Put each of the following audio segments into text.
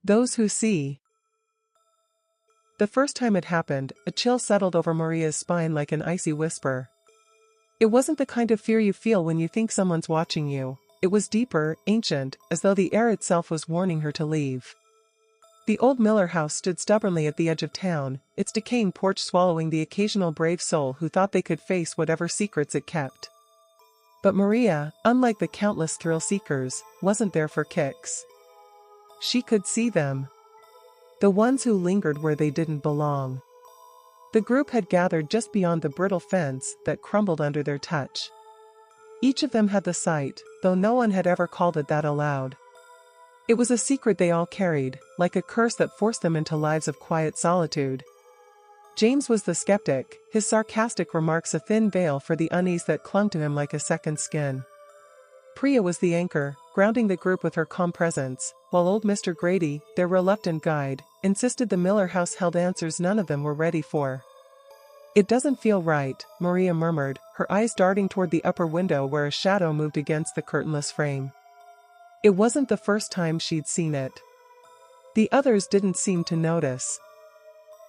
Those who see. The first time it happened, a chill settled over Maria's spine like an icy whisper. It wasn't the kind of fear you feel when you think someone's watching you. It was deeper, ancient, as though the air itself was warning her to leave. The old Miller house stood stubbornly at the edge of town, its decaying porch swallowing the occasional brave soul who thought they could face whatever secrets it kept. But Maria, unlike the countless thrill-seekers, wasn't there for kicks. She could see them. The ones who lingered where they didn't belong. The group had gathered just beyond the brittle fence that crumbled under their touch. Each of them had the sight, though no one had ever called it that aloud. It was a secret they all carried, like a curse that forced them into lives of quiet solitude. James was the skeptic, his sarcastic remarks a thin veil for the unease that clung to him like a second skin. Priya was the anchor, grounding the group with her calm presence, while old Mr. Grady, their reluctant guide, insisted the Miller house held answers none of them were ready for. "It doesn't feel right," Maria murmured, her eyes darting toward the upper window where a shadow moved against the curtainless frame. It wasn't the first time she'd seen it. The others didn't seem to notice.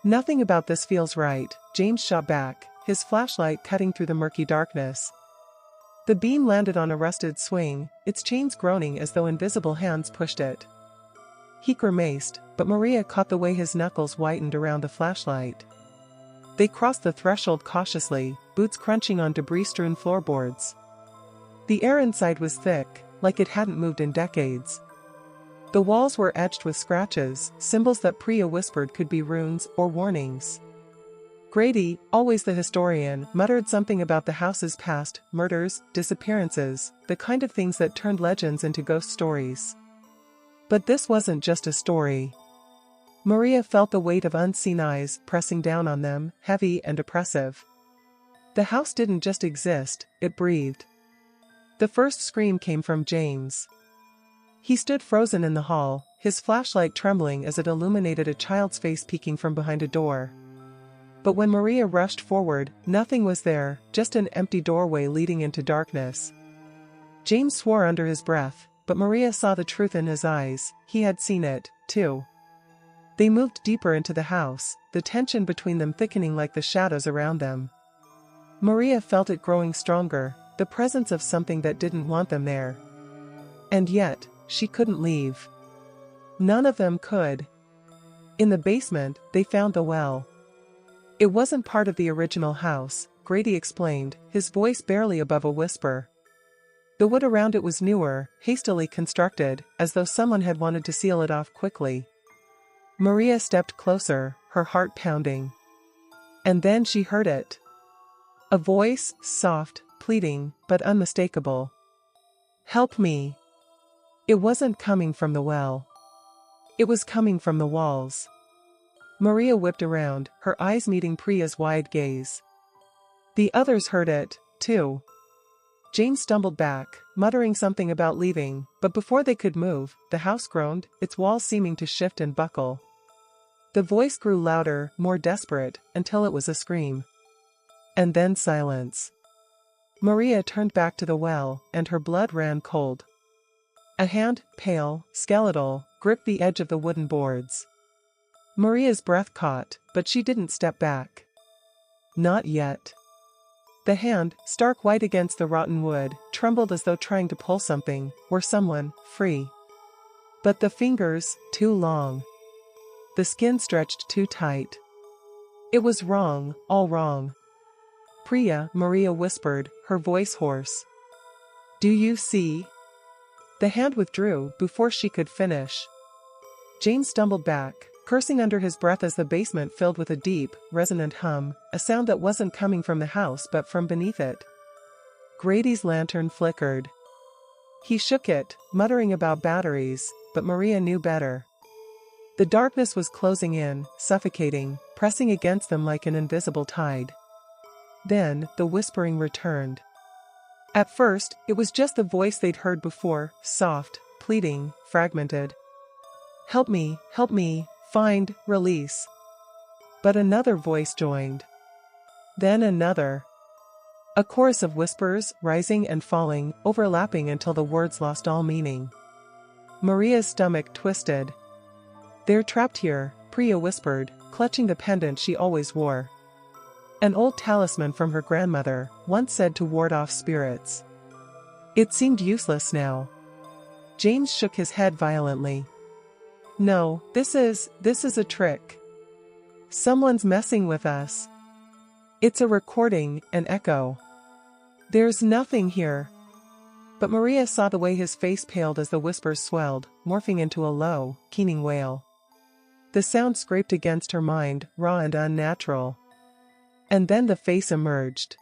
"Nothing about this feels right," James shot back, his flashlight cutting through the murky darkness. The beam landed on a rusted swing, its chains groaning as though invisible hands pushed it. He grimaced, but Maria caught the way his knuckles whitened around the flashlight. They crossed the threshold cautiously, boots crunching on debris-strewn floorboards. The air inside was thick, like it hadn't moved in decades. The walls were etched with scratches, symbols that Priya whispered could be runes or warnings. Grady, always the historian, muttered something about the house's past, murders, disappearances, the kind of things that turned legends into ghost stories. But this wasn't just a story. Maria felt the weight of unseen eyes pressing down on them, heavy and oppressive. The house didn't just exist, it breathed. The first scream came from James. He stood frozen in the hall, his flashlight trembling as it illuminated a child's face peeking from behind a door. But when Maria rushed forward, nothing was there, just an empty doorway leading into darkness. James swore under his breath, but Maria saw the truth in his eyes. He had seen it, too. They moved deeper into the house, the tension between them thickening like the shadows around them. Maria felt it growing stronger, the presence of something that didn't want them there. And yet, she couldn't leave. None of them could. In the basement, they found the well. It wasn't part of the original house, Grady explained, his voice barely above a whisper. The wood around it was newer, hastily constructed, as though someone had wanted to seal it off quickly. Maria stepped closer, her heart pounding. And then she heard it. A voice, soft, pleading, but unmistakable. "Help me." It wasn't coming from the well. It was coming from the walls. Maria whipped around, her eyes meeting Priya's wide gaze. The others heard it, too. Jane stumbled back, muttering something about leaving, but before they could move, the house groaned, its walls seeming to shift and buckle. The voice grew louder, more desperate, until it was a scream. And then silence. Maria turned back to the well, and her blood ran cold. A hand, pale, skeletal, gripped the edge of the wooden boards. Maria's breath caught, but she didn't step back. Not yet. The hand, stark white against the rotten wood, trembled as though trying to pull something, or someone, free. But the fingers, too long. The skin stretched too tight. It was wrong, all wrong. "Priya," Maria whispered, her voice hoarse. "Do you see?" The hand withdrew before she could finish. James stumbled back, cursing under his breath as the basement filled with a deep, resonant hum, a sound that wasn't coming from the house but from beneath it. Grady's lantern flickered. He shook it, muttering about batteries, but Maria knew better. The darkness was closing in, suffocating, pressing against them like an invisible tide. Then, the whispering returned. At first, it was just the voice they'd heard before, soft, pleading, fragmented. Help me, find, release." But another voice joined. Then another. A chorus of whispers, rising and falling, overlapping until the words lost all meaning. Maria's stomach twisted. They're trapped here, Priya whispered, clutching the pendant she always wore. An old talisman from her grandmother, once said to ward off spirits. It seemed useless now. James shook his head violently. No, this is a trick. Someone's messing with us. It's a recording, an echo. There's nothing here. But Maria saw the way his face paled as the whispers swelled, morphing into a low, keening wail. The sound scraped against her mind, raw and unnatural. And then the face emerged.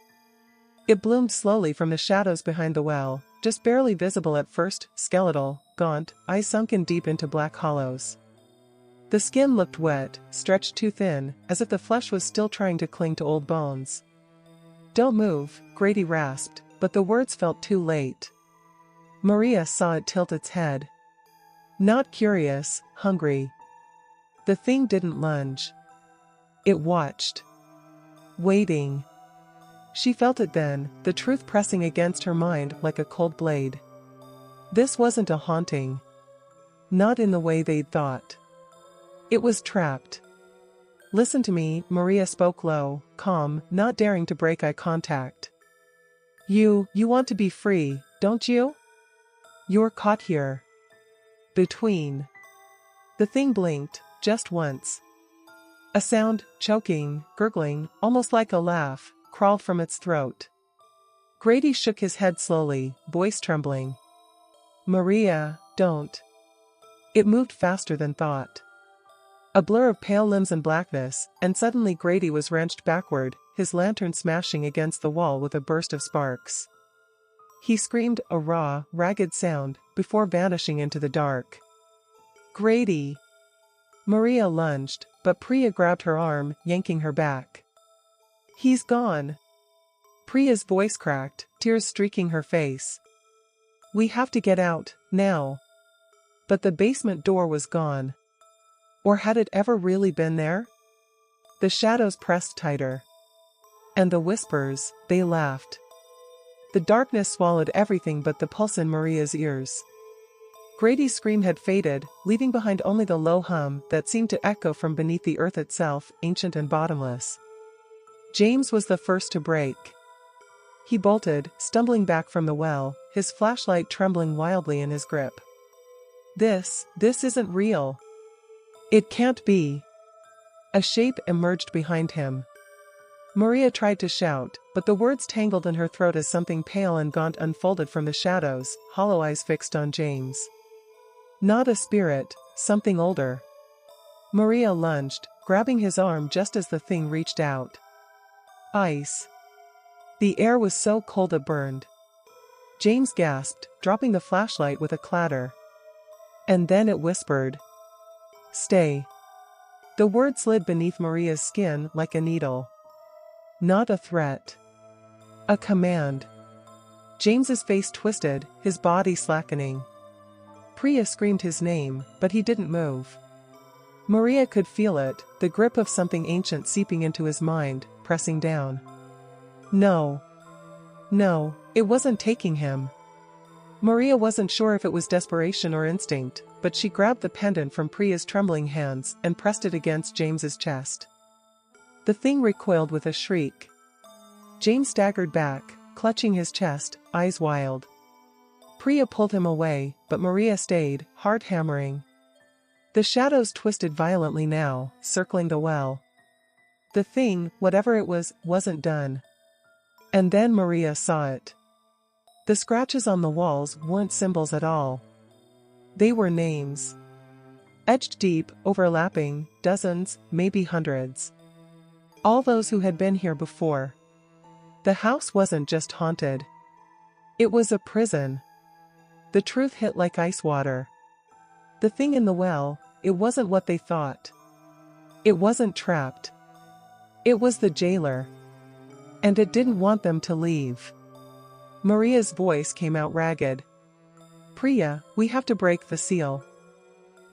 It bloomed slowly from the shadows behind the well, just barely visible at first, skeletal, gaunt, eyes sunken deep into black hollows. The skin looked wet, stretched too thin, as if the flesh was still trying to cling to old bones. Don't move, Grady rasped, but the words felt too late. Maria saw it tilt its head. Not curious, hungry. The thing didn't lunge. It watched. Waiting. She felt it then, the truth pressing against her mind like a cold blade. This wasn't a haunting. Not in the way they'd thought. It was trapped. Listen to me, Maria spoke low, calm, not daring to break eye contact. You want to be free, don't you? You're caught here. Between. The thing blinked, just once. A sound, choking, gurgling, almost like a laugh, crawled from its throat. Grady shook his head slowly, voice trembling. Maria, don't. It moved faster than thought. A blur of pale limbs and blackness, and suddenly Grady was wrenched backward, his lantern smashing against the wall with a burst of sparks. He screamed a raw, ragged sound, before vanishing into the dark. Grady! Maria lunged, but Priya grabbed her arm, yanking her back. He's gone. Priya's voice cracked, tears streaking her face. We have to get out, now. But the basement door was gone. Or had it ever really been there? The shadows pressed tighter. And the whispers, they laughed. The darkness swallowed everything but the pulse in Maria's ears. Grady's scream had faded, leaving behind only the low hum that seemed to echo from beneath the earth itself, ancient and bottomless. James was the first to break. He bolted, stumbling back from the well, his flashlight trembling wildly in his grip. This isn't real. It can't be. A shape emerged behind him. Maria tried to shout, but the words tangled in her throat as something pale and gaunt unfolded from the shadows, hollow eyes fixed on James. Not a spirit, something older. Maria lunged, grabbing his arm just as the thing reached out. Ice. The air was so cold it burned. James gasped, dropping the flashlight with a clatter. And then it whispered. Stay. The word slid beneath Maria's skin like a needle. Not a threat. A command. James's face twisted, his body slackening. Priya screamed his name, but he didn't move. Maria could feel it, the grip of something ancient seeping into his mind, pressing down. No. No, it wasn't taking him. Maria wasn't sure if it was desperation or instinct, but she grabbed the pendant from Priya's trembling hands and pressed it against James's chest. The thing recoiled with a shriek. James staggered back, clutching his chest, eyes wild. Priya pulled him away, but Maria stayed, heart hammering. The shadows twisted violently now, circling the well. The thing, whatever it was, wasn't done. And then Maria saw it. The scratches on the walls weren't symbols at all. They were names. Etched deep, overlapping, dozens, maybe hundreds. All those who had been here before. The house wasn't just haunted. It was a prison. The truth hit like ice water. The thing in the well, it wasn't what they thought. It wasn't trapped. It was the jailer. And it didn't want them to leave. Maria's voice came out ragged. Priya, we have to break the seal.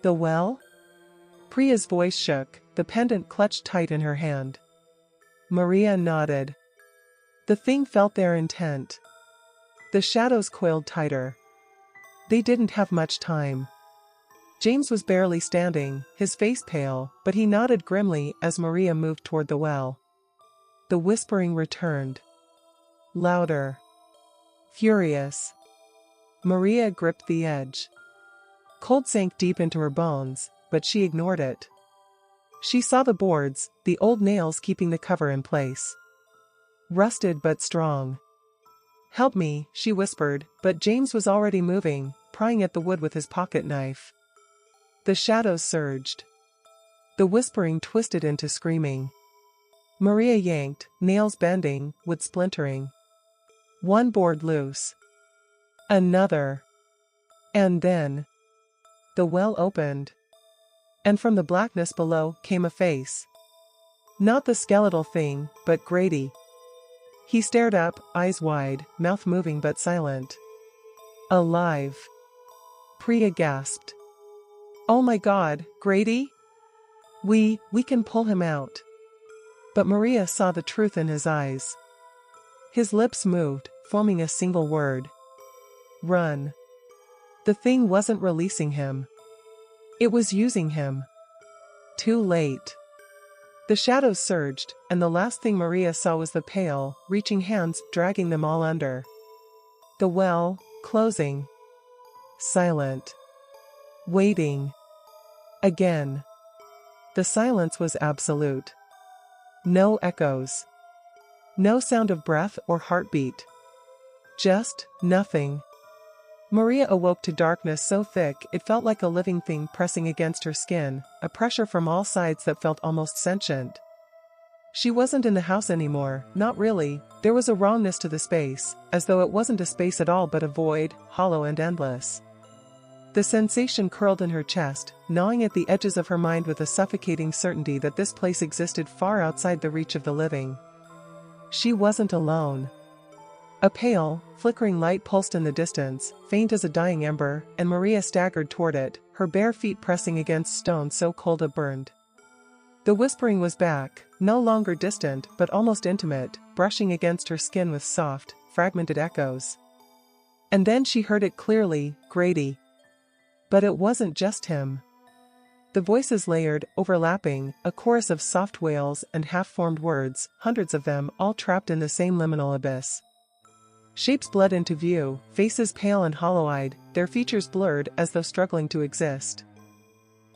The well? Priya's voice shook, the pendant clutched tight in her hand. Maria nodded. The thing felt their intent. The shadows coiled tighter. They didn't have much time. James was barely standing, his face pale, but he nodded grimly as Maria moved toward the well. The whispering returned. Louder. Furious. Maria gripped the edge. Cold sank deep into her bones, but she ignored it. She saw the boards, the old nails keeping the cover in place. Rusted but strong. "Help me," she whispered, but James was already moving, prying at the wood with his pocket knife. The shadows surged. The whispering twisted into screaming. Maria yanked, nails bending, wood splintering. One board loose. Another. And then the well opened. And from the blackness below came a face. Not the skeletal thing, but Grady. He stared up, eyes wide, mouth moving but silent. "Alive." Priya gasped. "Oh my God, Grady? We can pull him out." But Maria saw the truth in his eyes. His lips moved, forming a single word. Run. The thing wasn't releasing him. It was using him. Too late. The shadows surged, and the last thing Maria saw was the pale, reaching hands dragging them all under. The well, closing. Silent. Waiting. Again. The silence was absolute. No echoes. No sound of breath or heartbeat. Just nothing. Maria awoke to darkness so thick it felt like a living thing pressing against her skin, a pressure from all sides that felt almost sentient. She wasn't in the house anymore, not really. There was a wrongness to the space, as though it wasn't a space at all but a void, hollow and endless. The sensation curled in her chest, gnawing at the edges of her mind with a suffocating certainty that this place existed far outside the reach of the living. She wasn't alone. A pale, flickering light pulsed in the distance, faint as a dying ember, and Maria staggered toward it, her bare feet pressing against stone so cold it burned. The whispering was back, no longer distant but almost intimate, brushing against her skin with soft, fragmented echoes. And then she heard it clearly, Grady. But it wasn't just him. The voices layered, overlapping, a chorus of soft wails and half-formed words, hundreds of them, all trapped in the same liminal abyss. Shapes bled into view, faces pale and hollow-eyed, their features blurred as though struggling to exist.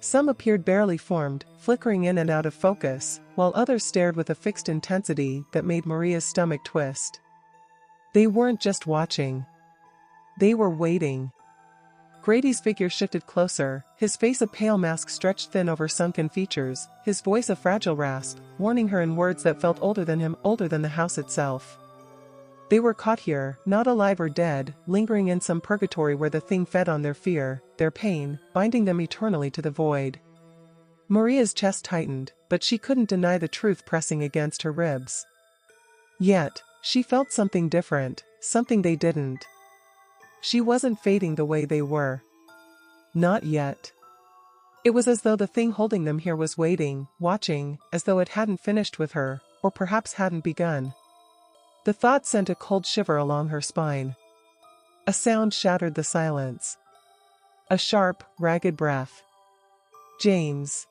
Some appeared barely formed, flickering in and out of focus, while others stared with a fixed intensity that made Maria's stomach twist. They weren't just watching. They were waiting. Grady's figure shifted closer, his face a pale mask stretched thin over sunken features, his voice a fragile rasp, warning her in words that felt older than him, older than the house itself. They were caught here, not alive or dead, lingering in some purgatory where the thing fed on their fear, their pain, binding them eternally to the void. Maria's chest tightened, but she couldn't deny the truth pressing against her ribs. Yet, she felt something different, something they didn't. She wasn't fading the way they were. Not yet. It was as though the thing holding them here was waiting, watching, as though it hadn't finished with her, or perhaps hadn't begun. The thought sent a cold shiver along her spine. A sound shattered the silence. A sharp, ragged breath. "James."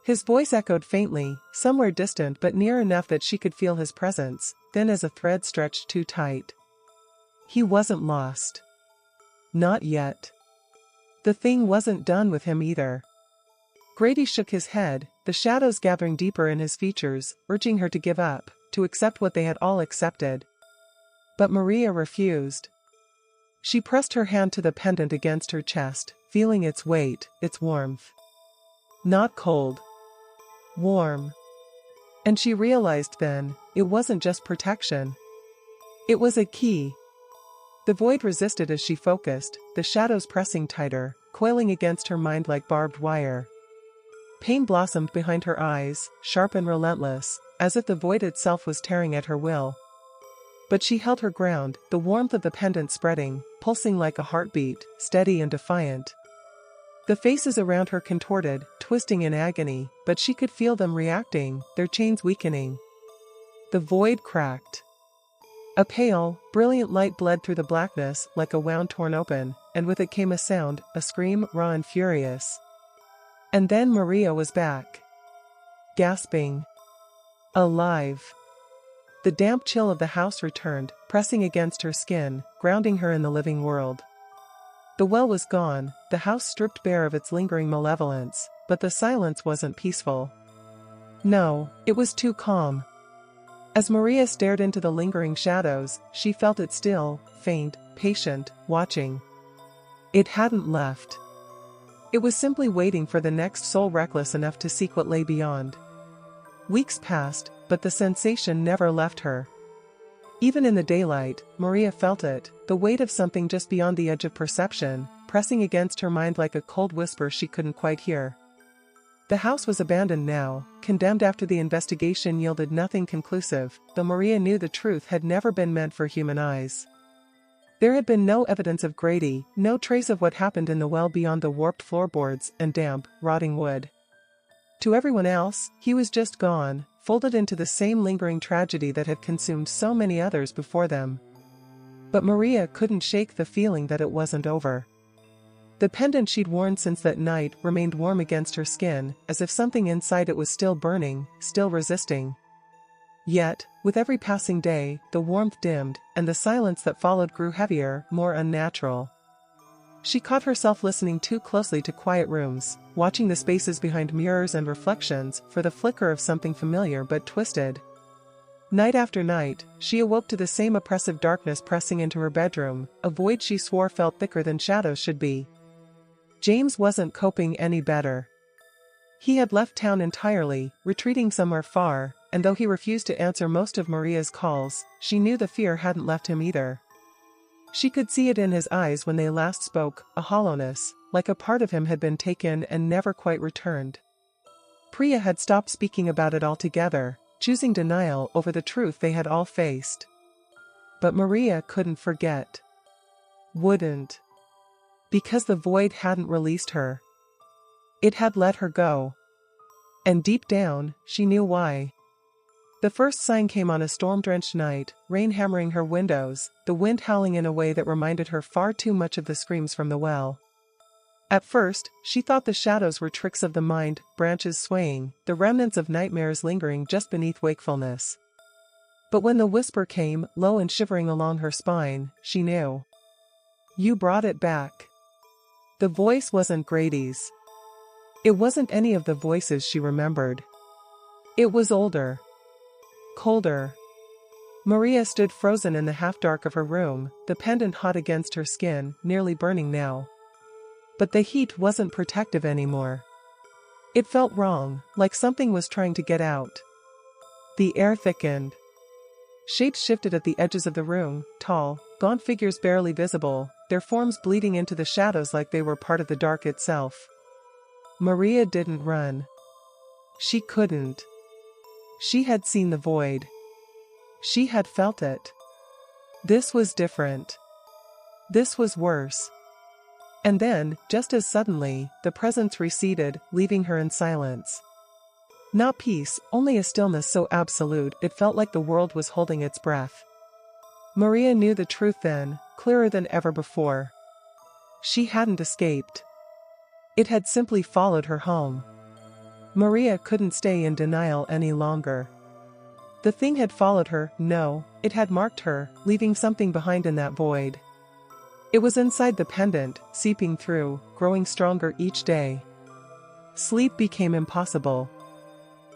His voice echoed faintly, somewhere distant but near enough that she could feel his presence, thin as a thread stretched too tight. He wasn't lost. Not yet. The thing wasn't done with him either. Grady shook his head, the shadows gathering deeper in his features, urging her to give up, to accept what they had all accepted. But Maria refused. She pressed her hand to the pendant against her chest, feeling its weight, its warmth. Not cold. Warm. And she realized then, it wasn't just protection. It was a key. The void resisted as she focused, the shadows pressing tighter, coiling against her mind like barbed wire. Pain blossomed behind her eyes, sharp and relentless, as if the void itself was tearing at her will. But she held her ground, the warmth of the pendant spreading, pulsing like a heartbeat, steady and defiant. The faces around her contorted, twisting in agony, but she could feel them reacting, their chains weakening. The void cracked. A pale, brilliant light bled through the blackness like a wound torn open, and with it came a sound, a scream, raw and furious. And then Maria was back. Gasping. Alive. The damp chill of the house returned, pressing against her skin, grounding her in the living world. The well was gone, the house stripped bare of its lingering malevolence, but the silence wasn't peaceful. No, it was too calm. As Maria stared into the lingering shadows, she felt it still, faint, patient, watching. It hadn't left. It was simply waiting for the next soul reckless enough to seek what lay beyond. Weeks passed, but the sensation never left her. Even in the daylight, Maria felt it, the weight of something just beyond the edge of perception, pressing against her mind like a cold whisper she couldn't quite hear. The house was abandoned now, condemned after the investigation yielded nothing conclusive, though Maria knew the truth had never been meant for human eyes. There had been no evidence of Grady, no trace of what happened in the well beyond the warped floorboards and damp, rotting wood. To everyone else, he was just gone, folded into the same lingering tragedy that had consumed so many others before them. But Maria couldn't shake the feeling that it wasn't over. The pendant she'd worn since that night remained warm against her skin, as if something inside it was still burning, still resisting. Yet, with every passing day, the warmth dimmed, and the silence that followed grew heavier, more unnatural. She caught herself listening too closely to quiet rooms, watching the spaces behind mirrors and reflections for the flicker of something familiar but twisted. Night after night, she awoke to the same oppressive darkness pressing into her bedroom, a void she swore felt thicker than shadows should be. James wasn't coping any better. He had left town entirely, retreating somewhere far, and though he refused to answer most of Maria's calls, she knew the fear hadn't left him either. She could see it in his eyes when they last spoke, a hollowness, like a part of him had been taken and never quite returned. Priya had stopped speaking about it altogether, choosing denial over the truth they had all faced. But Maria couldn't forget. Wouldn't. Because the void hadn't released her. It had let her go. And deep down, she knew why. The first sign came on a storm-drenched night, rain hammering her windows, the wind howling in a way that reminded her far too much of the screams from the well. At first, she thought the shadows were tricks of the mind, branches swaying, the remnants of nightmares lingering just beneath wakefulness. But when the whisper came, low and shivering along her spine, she knew. You brought it back. The voice wasn't Grady's. It wasn't any of the voices she remembered. It was older. Colder. Maria stood frozen in the half-dark of her room, the pendant hot against her skin, nearly burning now. But the heat wasn't protective anymore. It felt wrong, like something was trying to get out. The air thickened. Shapes shifted at the edges of the room, tall, gaunt figures barely visible, their forms bleeding into the shadows like they were part of the dark itself. Maria didn't run. She couldn't. She had seen the void. She had felt it. This was different. This was worse. And then, just as suddenly, the presence receded, leaving her in silence. Not peace, only a stillness so absolute it felt like the world was holding its breath. Maria knew the truth then, clearer than ever before. She hadn't escaped. It had simply followed her home. Maria couldn't stay in denial any longer. The thing had followed her, no, it had marked her, leaving something behind in that void. It was inside the pendant, seeping through, growing stronger each day. Sleep became impossible.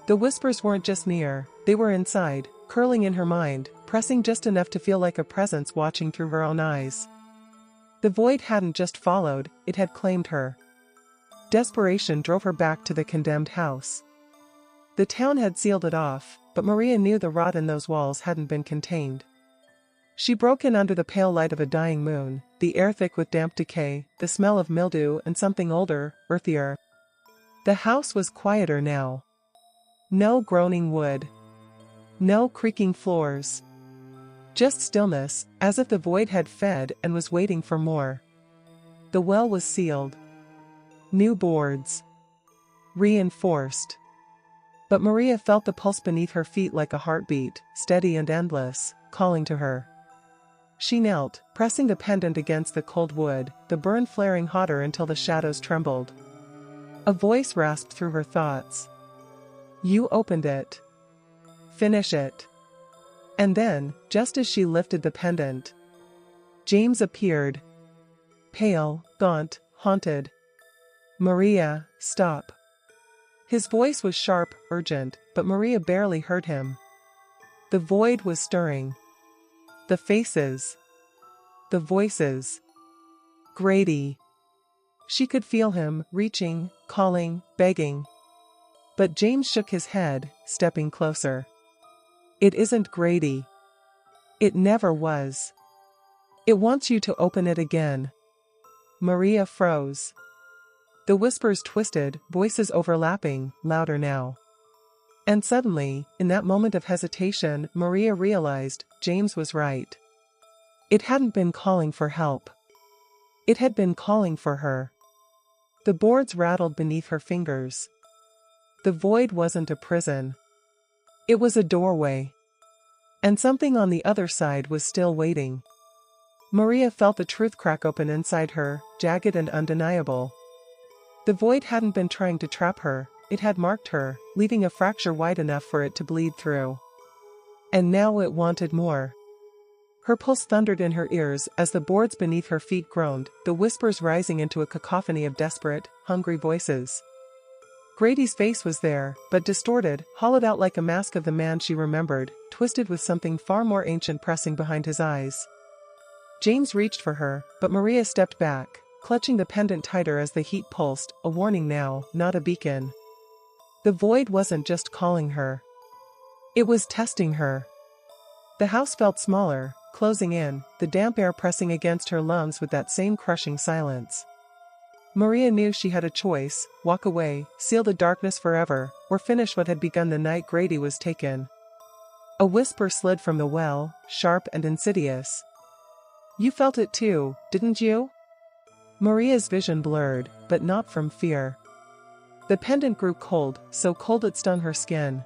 The whispers weren't just near, they were inside, curling in her mind, pressing just enough to feel like a presence watching through her own eyes. The void hadn't just followed, it had claimed her. Desperation drove her back to the condemned house. The town had sealed it off, but Maria knew the rot in those walls hadn't been contained. She broke in under the pale light of a dying moon, the air thick with damp decay, the smell of mildew and something older, earthier. The house was quieter now. No groaning wood. No creaking floors. Just stillness, as if the void had fed and was waiting for more. The well was sealed. New boards. Reinforced. But Maria felt the pulse beneath her feet like a heartbeat, steady and endless, calling to her. She knelt, pressing the pendant against the cold wood, the burn flaring hotter until the shadows trembled. A voice rasped through her thoughts. "You opened it. Finish it." And then, just as she lifted the pendant, James appeared. Pale, gaunt, haunted. "Maria, stop." His voice was sharp, urgent, but Maria barely heard him. The void was stirring. The faces. The voices. Grady. She could feel him, reaching, calling, begging. But James shook his head, stepping closer. "It isn't Grady. It never was. It wants you to open it again." Maria froze. The whispers twisted, voices overlapping, louder now. And suddenly, in that moment of hesitation, Maria realized James was right. It hadn't been calling for help. It had been calling for her. The boards rattled beneath her fingers. The void wasn't a prison. It was a doorway. And something on the other side was still waiting. Maria felt the truth crack open inside her, jagged and undeniable. The void hadn't been trying to trap her, it had marked her, leaving a fracture wide enough for it to bleed through. And now it wanted more. Her pulse thundered in her ears as the boards beneath her feet groaned, the whispers rising into a cacophony of desperate, hungry voices. Grady's face was there, but distorted, hollowed out like a mask of the man she remembered, twisted with something far more ancient pressing behind his eyes. James reached for her, but Maria stepped back, clutching the pendant tighter as the heat pulsed, a warning now, not a beacon. The void wasn't just calling her. It was testing her. The house felt smaller, closing in, the damp air pressing against her lungs with that same crushing silence. Maria knew she had a choice: walk away, seal the darkness forever, or finish what had begun the night Grady was taken. A whisper slid from the well, sharp and insidious. "You felt it too, didn't you?" Maria's vision blurred, but not from fear. The pendant grew cold, so cold it stung her skin.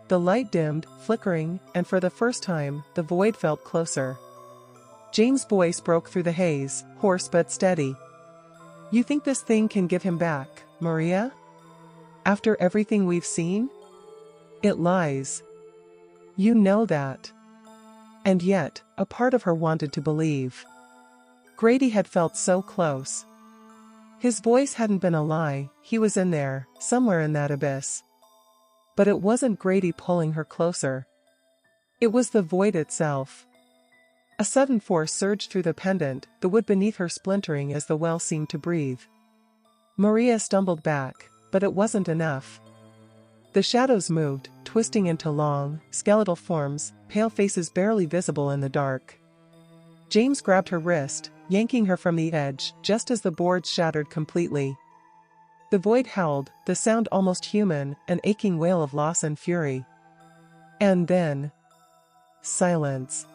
The light dimmed, flickering, and for the first time, the void felt closer. James' voice broke through the haze, hoarse but steady. "You think this thing can give him back, Maria? After everything we've seen? It lies. You know that." And yet, a part of her wanted to believe. Grady had felt so close. His voice hadn't been a lie, he was in there, somewhere in that abyss. But it wasn't Grady pulling her closer. It was the void itself. A sudden force surged through the pendant, the wood beneath her splintering as the well seemed to breathe. Maria stumbled back, but it wasn't enough. The shadows moved, twisting into long, skeletal forms, pale faces barely visible in the dark. James grabbed her wrist, yanking her from the edge, just as the boards shattered completely. The void howled, the sound almost human, an aching wail of loss and fury. And then... silence.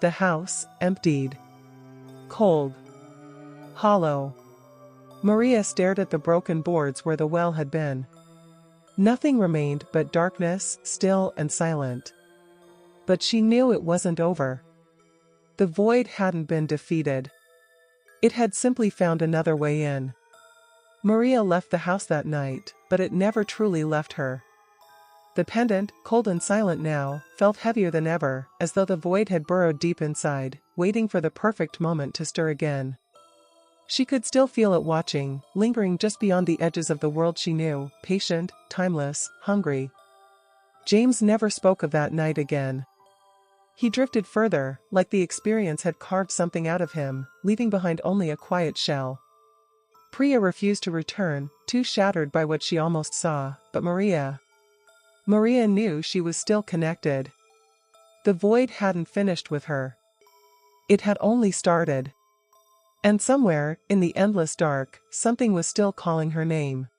The house, emptied. Cold. Hollow. Maria stared at the broken boards where the well had been. Nothing remained but darkness, still and silent. But she knew it wasn't over. The void hadn't been defeated. It had simply found another way in. Maria left the house that night, but it never truly left her. The pendant, cold and silent now, felt heavier than ever, as though the void had burrowed deep inside, waiting for the perfect moment to stir again. She could still feel it watching, lingering just beyond the edges of the world she knew, patient, timeless, hungry. James never spoke of that night again. He drifted further, like the experience had carved something out of him, leaving behind only a quiet shell. Priya refused to return, too shattered by what she almost saw, but Maria knew she was still connected. The void hadn't finished with her. It had only started. And somewhere, in the endless dark, something was still calling her name.